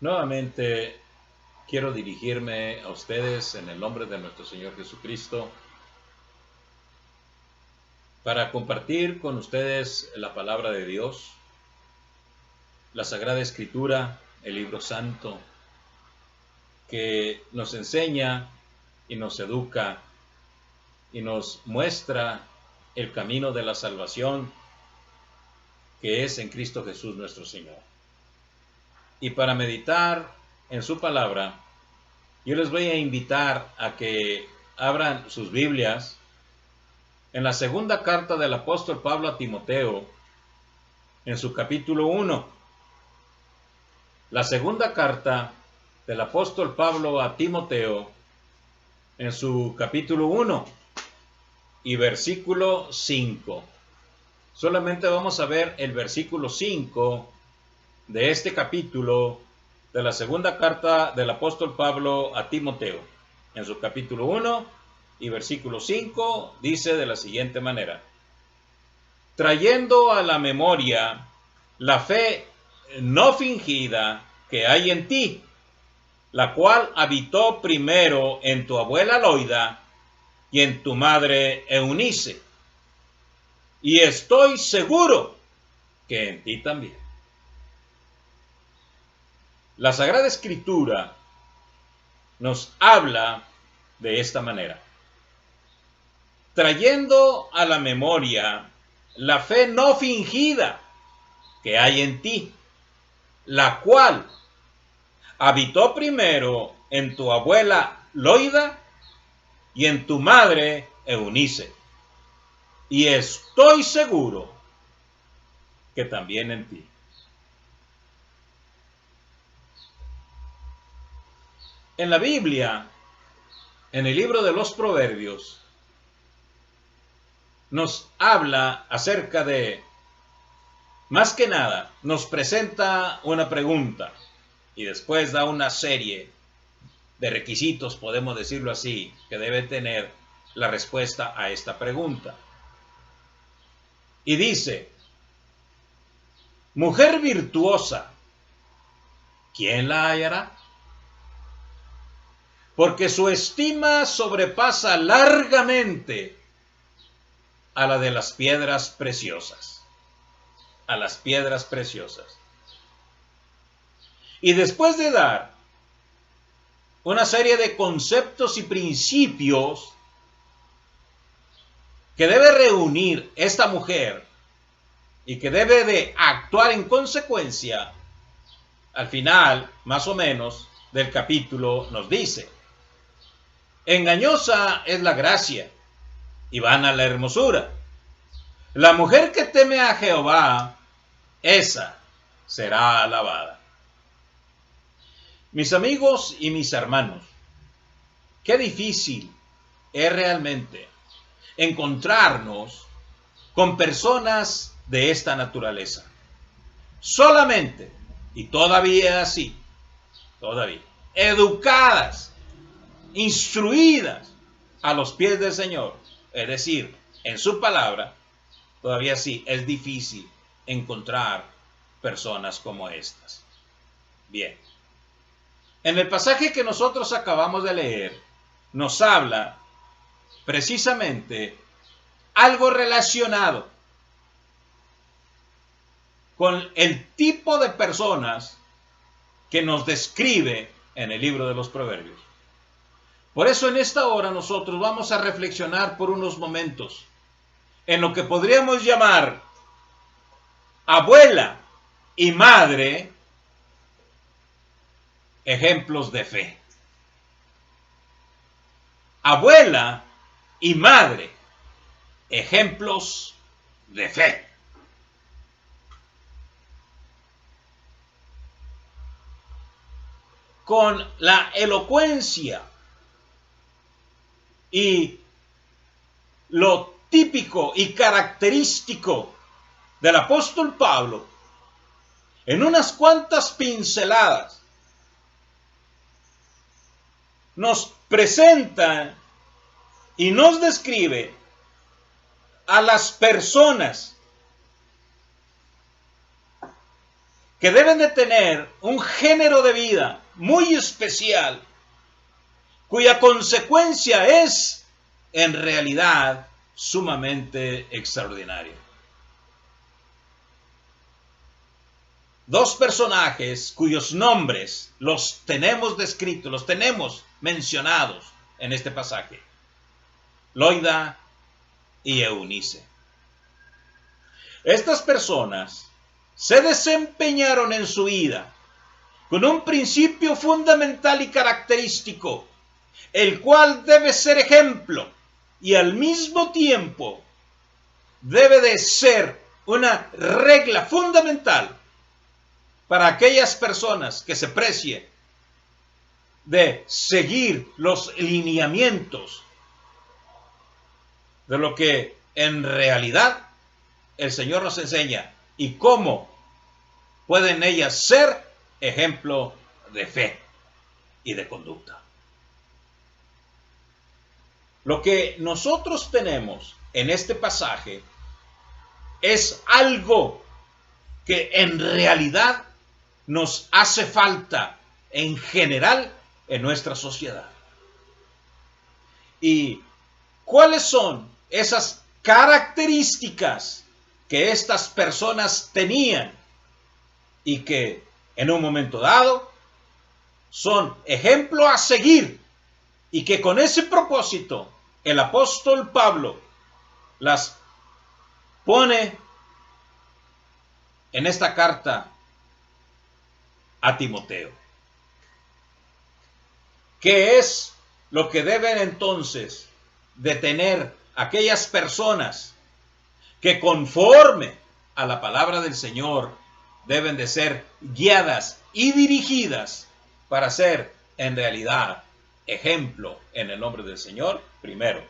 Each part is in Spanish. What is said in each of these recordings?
Nuevamente quiero dirigirme a ustedes en el nombre de nuestro Señor Jesucristo para compartir con ustedes la palabra de Dios, la Sagrada Escritura, el libro santo, que nos enseña y nos educa y nos muestra el camino de la salvación que es en Cristo Jesús nuestro Señor. Y para meditar en su palabra, yo les voy a invitar a que abran sus Biblias en la segunda carta del apóstol Pablo a Timoteo, en su capítulo 1. La segunda carta del apóstol Pablo a Timoteo, en su capítulo 1 y versículo 5. Solamente vamos a ver el versículo 5 de este capítulo de la segunda carta del apóstol Pablo a Timoteo. En su capítulo 1 y versículo 5 dice de la siguiente manera: trayendo a la memoria la fe no fingida que hay en ti, la cual habitó primero en tu abuela Loida y en tu madre Eunice, y estoy seguro que en ti también. La Sagrada Escritura nos habla de esta manera: trayendo a la memoria la fe no fingida que hay en ti, la cual habitó primero en tu abuela Loida y en tu madre Eunice, y estoy seguro que también en ti. En la Biblia, en el libro de los Proverbios, nos habla acerca de, más que nada, nos presenta una pregunta y después da una serie de requisitos, podemos decirlo así, que debe tener la respuesta a esta pregunta. Y dice: mujer virtuosa, ¿quién la hallará? Porque su estima sobrepasa largamente a la de las piedras preciosas. A las piedras preciosas. Y después de dar una serie de conceptos y principios que debe reunir esta mujer y que debe de actuar en consecuencia, al final, más o menos, del capítulo nos dice: engañosa es la gracia y vana la hermosura. La mujer que teme a Jehová, esa será alabada. Mis amigos y mis hermanos, qué difícil es realmente encontrarnos con personas de esta naturaleza. Solamente, y todavía así, todavía, educadas, instruidas a los pies del Señor, es decir, en su palabra, todavía sí es difícil encontrar personas como estas. Bien, en el pasaje que nosotros acabamos de leer, nos habla precisamente algo relacionado con el tipo de personas que nos describe en el libro de los Proverbios. Por eso en esta hora nosotros vamos a reflexionar por unos momentos en lo que podríamos llamar abuela y madre, ejemplos de fe. Abuela y madre, ejemplos de fe. Con la elocuencia y lo típico y característico del apóstol Pablo, en unas cuantas pinceladas, nos presenta y nos describe a las personas que deben de tener un género de vida muy especial, cuya consecuencia es, en realidad, sumamente extraordinaria. Dos personajes cuyos nombres los tenemos descritos, los tenemos mencionados en este pasaje: Loida y Eunice. Estas personas se desempeñaron en su vida con un principio fundamental y característico, el cual debe ser ejemplo y al mismo tiempo debe de ser una regla fundamental para aquellas personas que se precie de seguir los lineamientos de lo que en realidad el Señor nos enseña y cómo pueden ellas ser ejemplo de fe y de conducta. Lo que nosotros tenemos en este pasaje es algo que en realidad nos hace falta en general en nuestra sociedad. ¿Y cuáles son esas características que estas personas tenían y que en un momento dado son ejemplo a seguir, y que con ese propósito el apóstol Pablo las pone en esta carta a Timoteo? ¿Qué es lo que deben entonces de tener aquellas personas que conforme a la palabra del Señor deben de ser guiadas y dirigidas para ser en realidad ejemplo en el nombre del Señor? Primero,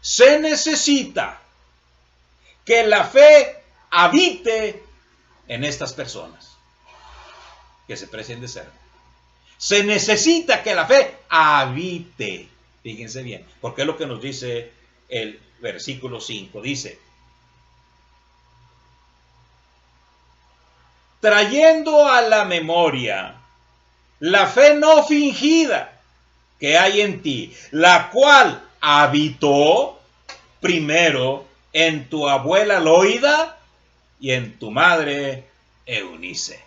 se necesita que la fe habite en estas personas que se precien de ser. Se necesita que la fe habite. Fíjense bien, porque es lo que nos dice el versículo 5. Dice: trayendo a la memoria la fe no fingida que hay en ti, la cual habitó primero en tu abuela Loida y en tu madre Eunice.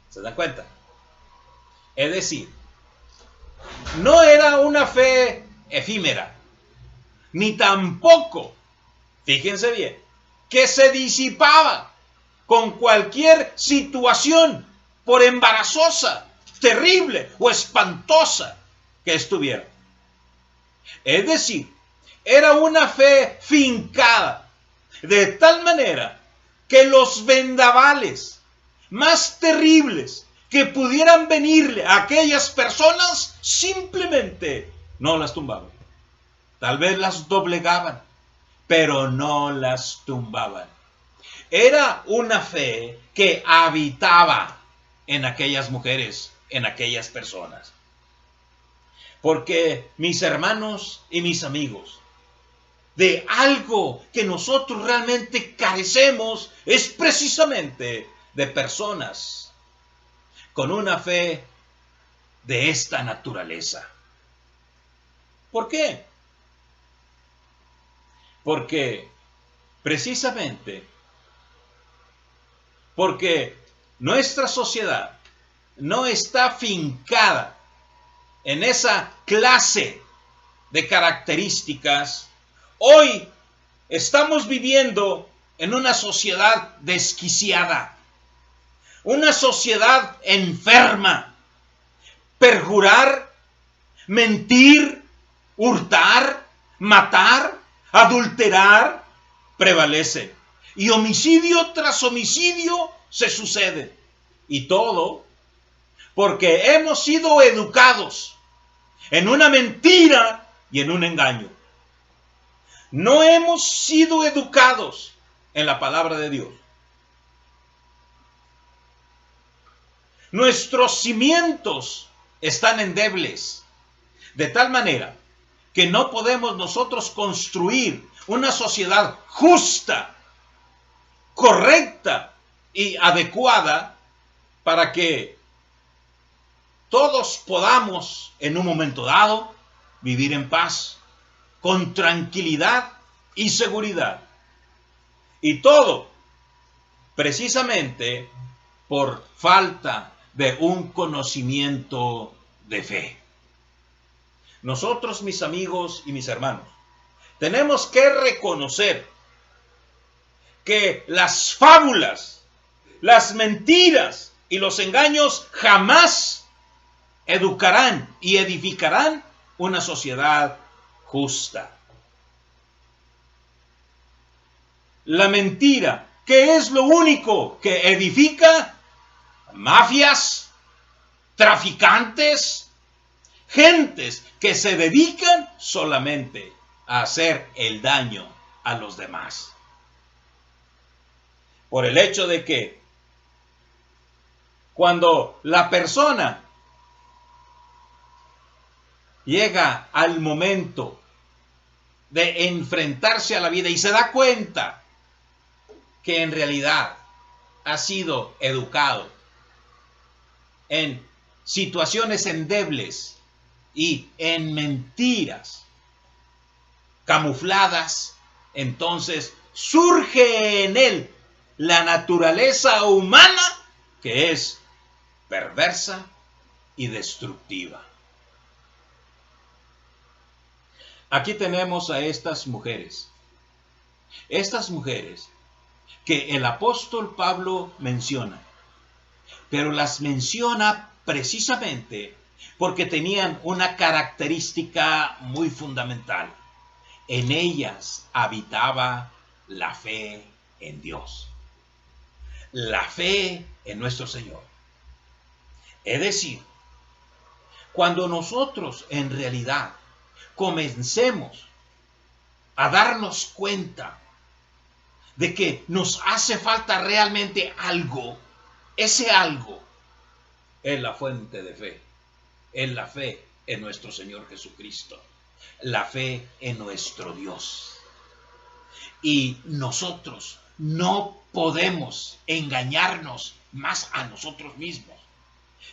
¿Se dan cuenta? Es decir, no era una fe efímera, ni tampoco, fíjense bien, que se disipaba con cualquier situación, por embarazosa, terrible o espantosa que estuviera. Es decir, era una fe fincada, de tal manera que los vendavales más terribles que pudieran venirle a aquellas personas simplemente no las tumbaban. Tal vez las doblegaban, pero no las tumbaban. Era una fe que habitaba en aquellas mujeres, en aquellas personas. Porque, mis hermanos y mis amigos, de algo que nosotros realmente carecemos es precisamente de personas con una fe de esta naturaleza. ¿Por qué? Porque precisamente porque nuestra sociedad no está fincada en esa clase de características. Hoy estamos viviendo en una sociedad desquiciada, una sociedad enferma. Perjurar, mentir, hurtar, matar, adulterar prevalece. Y homicidio tras homicidio se sucede. Y todo porque hemos sido educados en una mentira y en un engaño. No hemos sido educados en la palabra de Dios. Nuestros cimientos están endebles, de tal manera que no podemos nosotros construir una sociedad justa, correcta y adecuada para que todos podamos en un momento dado vivir en paz, con tranquilidad y seguridad. Y todo precisamente por falta de un conocimiento de fe. Nosotros, mis amigos y mis hermanos, tenemos que reconocer que las fábulas, las mentiras y los engaños jamás educarán y edificarán una sociedad justa. La mentira, ¿qué es lo único que edifica? Mafias, traficantes, gentes que se dedican solamente a hacer el daño a los demás. Por el hecho de que cuando la persona llega al momento de enfrentarse a la vida y se da cuenta que en realidad ha sido educado en situaciones endebles y en mentiras camufladas, entonces surge en él la naturaleza humana que es perversa y destructiva. Aquí tenemos a estas mujeres que el apóstol Pablo menciona, pero las menciona precisamente porque tenían una característica muy fundamental. En ellas habitaba la fe en Dios, la fe en nuestro Señor. Es decir, cuando nosotros en realidad comencemos a darnos cuenta de que nos hace falta realmente algo, ese algo es la fuente de fe, es la fe en nuestro Señor Jesucristo, la fe en nuestro Dios. Y nosotros no podemos engañarnos más a nosotros mismos.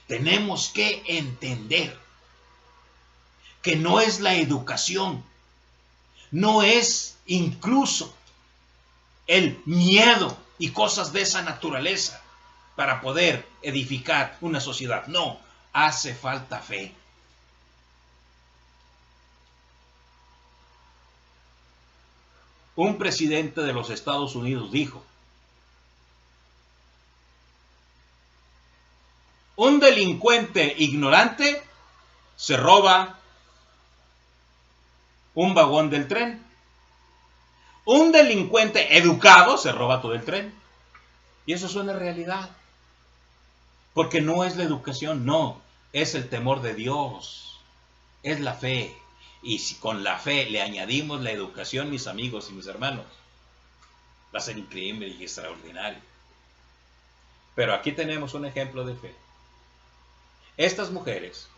Tenemos que entender que no es la educación, no es incluso el miedo y cosas de esa naturaleza para poder edificar una sociedad. No, hace falta fe. Un presidente de los Estados Unidos dijo: un delincuente ignorante se roba un vagón del tren. Un delincuente educado se roba todo el tren. Y eso es una realidad. Porque no es la educación, no. Es el temor de Dios. Es la fe. Y si con la fe le añadimos la educación, mis amigos y mis hermanos, va a ser increíble y extraordinario. Pero aquí tenemos un ejemplo de fe. Estas mujeres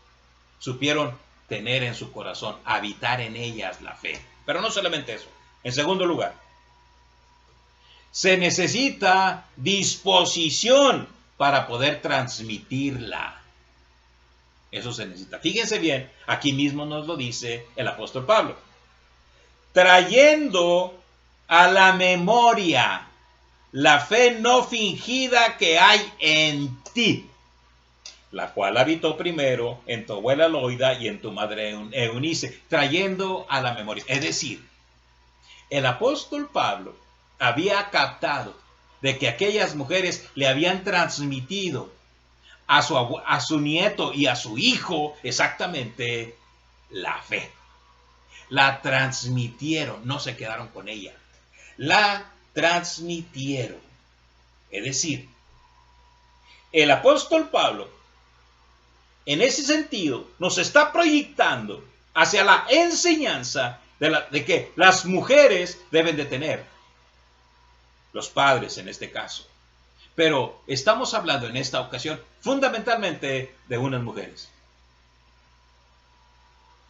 supieron tener en su corazón, habitar en ellas la fe. Pero no solamente eso. En segundo lugar, se necesita disposición para poder transmitirla. Eso se necesita. Fíjense bien, aquí mismo nos lo dice el apóstol Pablo. Trayendo a la memoria la fe no fingida que hay en ti, la cual habitó primero en tu abuela Loida y en tu madre Eunice. Trayendo a la memoria. Es decir, el apóstol Pablo había captado de que aquellas mujeres le habían transmitido a su nieto y a su hijo exactamente la fe. La transmitieron, no se quedaron con ella. La transmitieron. Es decir, el apóstol Pablo, en ese sentido, nos está proyectando hacia la enseñanza de que las mujeres deben de tener, los padres en este caso. Pero estamos hablando en esta ocasión fundamentalmente de unas mujeres.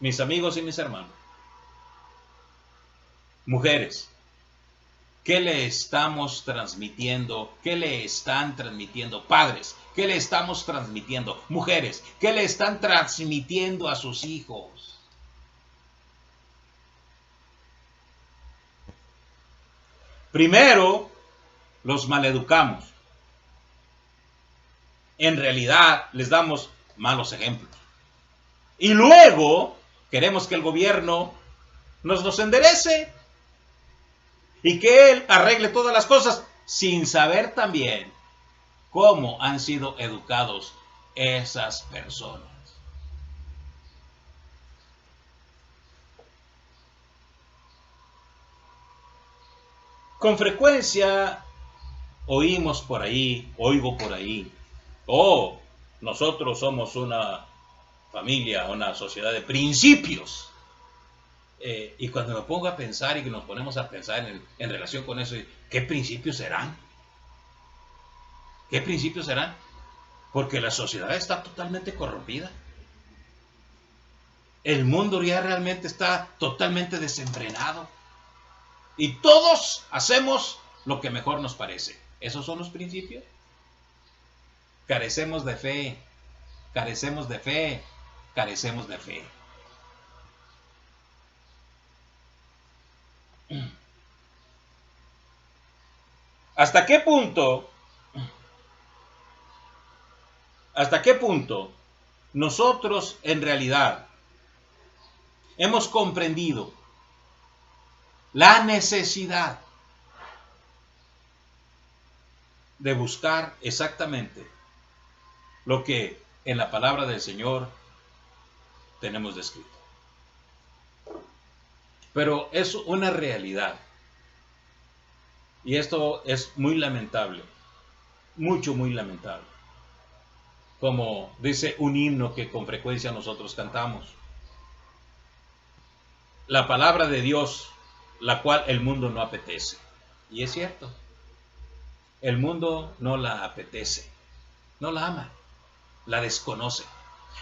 Mis amigos y mis hermanos, mujeres ¿Qué le estamos transmitiendo? ¿Qué le están transmitiendo padres? ¿Qué le estamos transmitiendo mujeres? ¿Qué le están transmitiendo a sus hijos? Primero, los maleducamos. En realidad, les damos malos ejemplos. Y luego, queremos que el gobierno nos los enderece y que él arregle todas las cosas sin saber también cómo han sido educados esas personas. Con frecuencia oímos por ahí, oigo por ahí, oh, nosotros somos una familia, una sociedad de principios. Y cuando me pongo a pensar y que nos ponemos a pensar en relación con eso, ¿qué principios serán? ¿Qué principios serán? Porque la sociedad está totalmente corrompida. El mundo ya realmente está totalmente desenfrenado. Y todos hacemos lo que mejor nos parece. ¿Esos son los principios? Carecemos de fe, carecemos de fe, carecemos de fe. ¿Hasta qué punto? ¿Hasta qué punto nosotros en realidad hemos comprendido la necesidad de buscar exactamente lo que en la palabra del Señor tenemos descrito? Pero es una realidad. Y esto es muy lamentable, muy lamentable. Como dice un himno que con frecuencia nosotros cantamos. La palabra de Dios, la cual el mundo no apetece. Y es cierto, el mundo no la apetece, no la ama, la desconoce.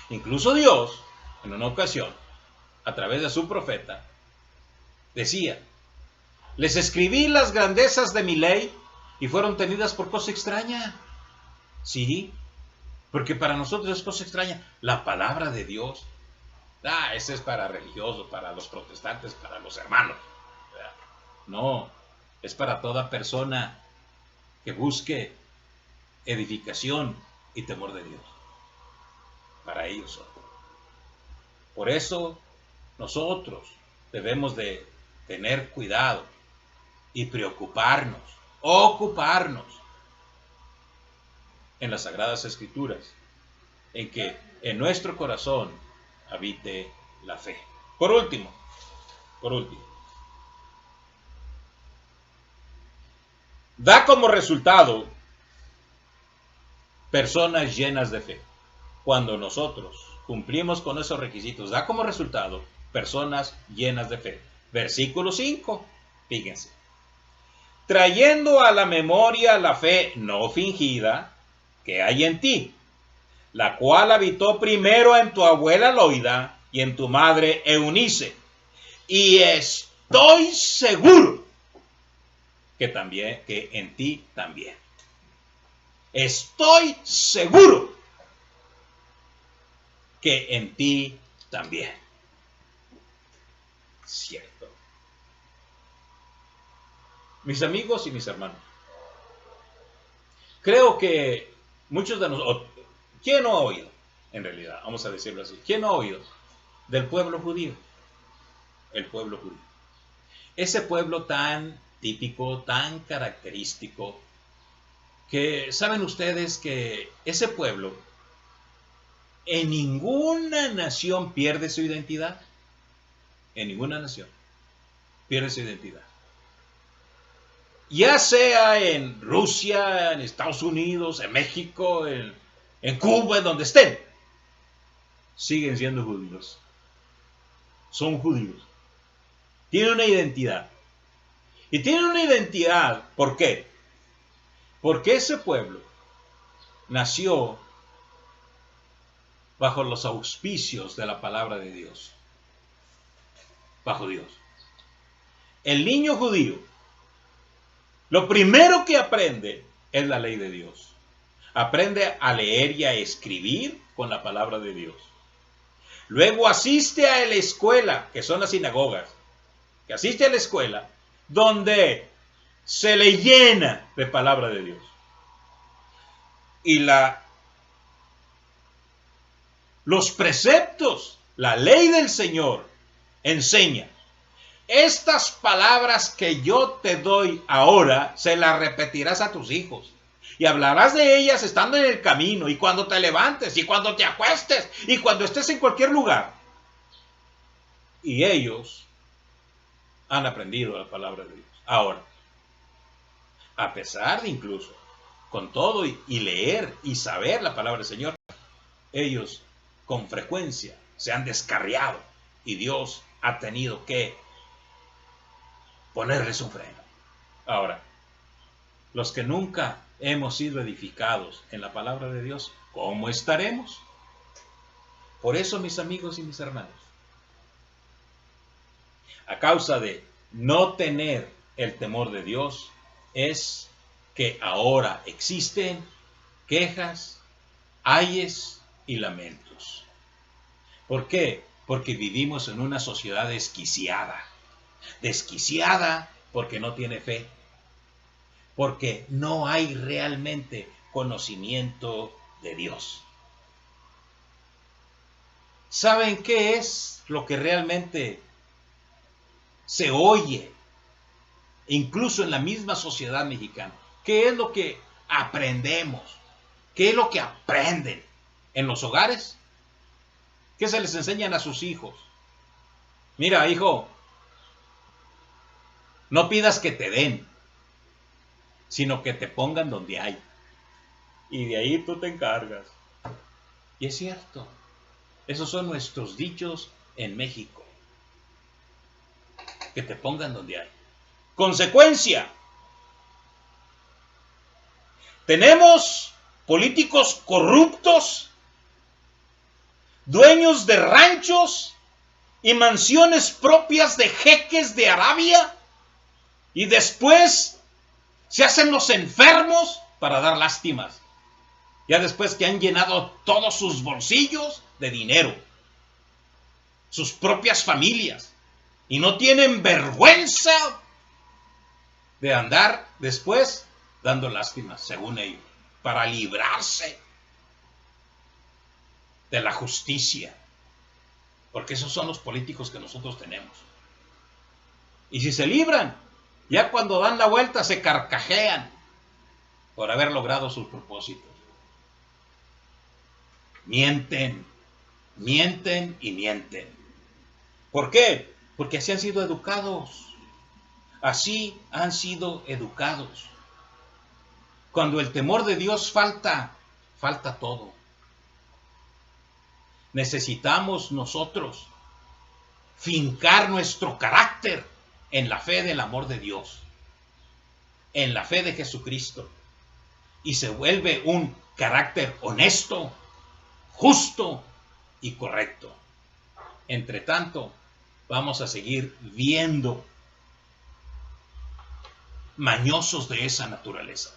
Incluso Dios, en una ocasión, a través de su profeta, decía: les escribí las grandezas de mi ley y fueron tenidas por cosa extraña. Sí, porque para nosotros es cosa extraña la palabra de Dios. Ese es para religiosos, para los protestantes, para los hermanos. No, es para toda persona que busque edificación y temor de Dios. Para ellos son. Por eso nosotros debemos de tener cuidado y preocuparnos, ocuparnos en las Sagradas Escrituras, en que en nuestro corazón habite la fe. Por último, da como resultado personas llenas de fe. Cuando nosotros cumplimos con esos requisitos, da como resultado personas llenas de fe. Versículo 5, fíjense. Trayendo a la memoria la fe no fingida que hay en ti, la cual habitó primero en tu abuela Loida y en tu madre Eunice. Y estoy seguro que en ti también. Estoy seguro que en ti también. Cierto. Mis amigos y mis hermanos, creo que muchos de nosotros, ¿quién no ha oído? En realidad, vamos a decirlo así, ¿quién no ha oído del pueblo judío? El pueblo judío. Ese pueblo tan típico, tan característico, que saben ustedes que ese pueblo en ninguna nación pierde su identidad. En ninguna nación pierde su identidad. Ya sea en Rusia, en Estados Unidos, en México, en Cuba, en donde estén, siguen siendo judíos. Son judíos. Tienen una identidad. Y tienen una identidad, ¿por qué? Porque ese pueblo nació bajo los auspicios de la palabra de Dios. Bajo Dios. El niño judío Lo primero que aprende es la ley de Dios. Aprende a leer y a escribir con la palabra de Dios. Luego asiste a la escuela, que son las sinagogas, que asiste a la escuela, donde se le llena de palabra de Dios. Y los preceptos, la ley del Señor enseña. Estas palabras que yo te doy ahora, se las repetirás a tus hijos. Y hablarás de ellas estando en el camino, y cuando te levantes, y cuando te acuestes, y cuando estés en cualquier lugar. Y ellos han aprendido la palabra de Dios. Ahora, a pesar de incluso, con todo y leer y saber la palabra del Señor, ellos con frecuencia se han descarriado y Dios ha tenido que ponerles un freno. Ahora, los que nunca hemos sido edificados en la palabra de Dios, ¿cómo estaremos? Por eso, mis amigos y mis hermanos, a causa de no tener el temor de Dios, es que ahora existen quejas, ayes y lamentos. ¿Por qué? Porque vivimos en una sociedad desquiciada porque no tiene fe, porque no hay realmente conocimiento de Dios. ¿Saben qué es lo que realmente se oye, incluso en la misma sociedad mexicana? ¿Qué es lo que aprendemos? ¿Qué es lo que aprenden en los hogares? ¿Qué se les enseñan a sus hijos? Mira, hijo, no pidas que te den, sino que te pongan donde hay. Y de ahí tú te encargas. Y es cierto, esos son nuestros dichos en México. Que te pongan donde hay. Consecuencia. Tenemos políticos corruptos, dueños de ranchos y mansiones propias de jeques de Arabia, y después se hacen los enfermos para dar lástimas. Ya después que han llenado todos sus bolsillos de dinero, sus propias familias, y no tienen vergüenza de andar después dando lástimas, según ellos, para librarse de la justicia. Porque esos son los políticos que nosotros tenemos. Y si se libran, ya cuando dan la vuelta se carcajean por haber logrado sus propósitos. Mienten, mienten y mienten. ¿Por qué? Porque así han sido educados. Así han sido educados. Cuando el temor de Dios falta todo. Necesitamos nosotros fincar nuestro carácter en la fe del amor de Dios, en la fe de Jesucristo, y se vuelve un carácter honesto, justo y correcto. Entre tanto, vamos a seguir viendo mañosos de esa naturaleza.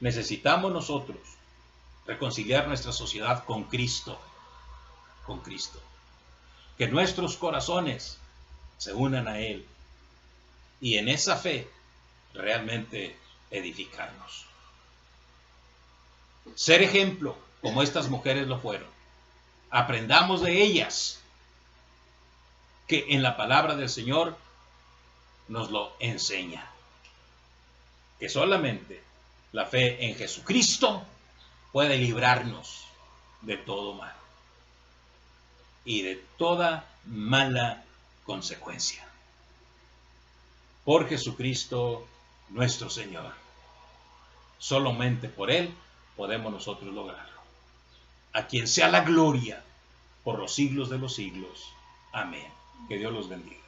Necesitamos nosotros reconciliar nuestra sociedad con Cristo, que nuestros corazones se unan a Él y en esa fe realmente edificarnos. Ser ejemplo, como estas mujeres lo fueron. Aprendamos de ellas, que en la palabra del Señor nos lo enseña, que solamente la fe en Jesucristo puede librarnos de todo mal y de toda mala consecuencia. Por Jesucristo nuestro Señor. Solamente por Él podemos nosotros lograrlo. A quien sea la gloria por los siglos de los siglos. Amén. Que Dios los bendiga.